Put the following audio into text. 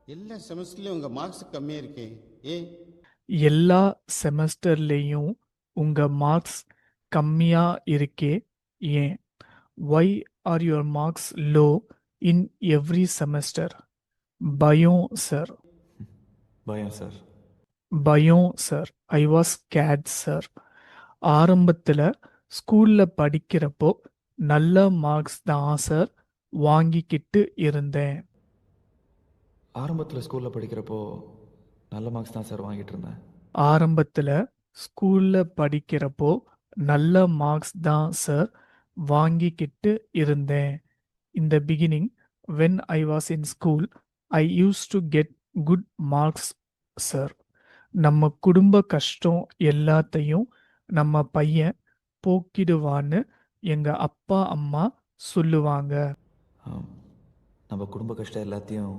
எல்லா செமஸ்டர்லயும் உங்க மார்க்ஸ் கம்மியா இருக்கே, ஏன்? எல்லா செமஸ்டர்லேயும் உங்க மார்க்ஸ் கம்மியா இருக்கே ஏன்? Why are your marks low in every semester? பயம் சார். பயம் சார். பயம் sir. I was scared sir. ஆரம்பத்தில் ஸ்கூலில் படிக்கிறப்போ நல்ல மார்க்ஸ் தான் சார் வாங்கிக்கிட்டு இருந்தேன். ஆரம்பத்தில் ஸ்கூலில் படிக்கிறப்போ நல்ல மார்க்ஸ் தான் சார் வாங்கிட்டு இருந்தேன். ஆரம்பத்தில் ஸ்கூலில் படிக்கிறப்போ நல்ல மார்க்ஸ் தான் சார் வாங்கிக்கிட்டு இருந்தேன். In the beginning, when I was in school, I used to get good marks, sir. நம்ம குடும்ப கஷ்டம் எல்லாத்தையும் நம்ம பையன் போக்கிடுவான்னு எங்க அப்பா அம்மா சொல்லுவாங்க. நம்ம குடும்ப கஷ்டம் எல்லாத்தையும்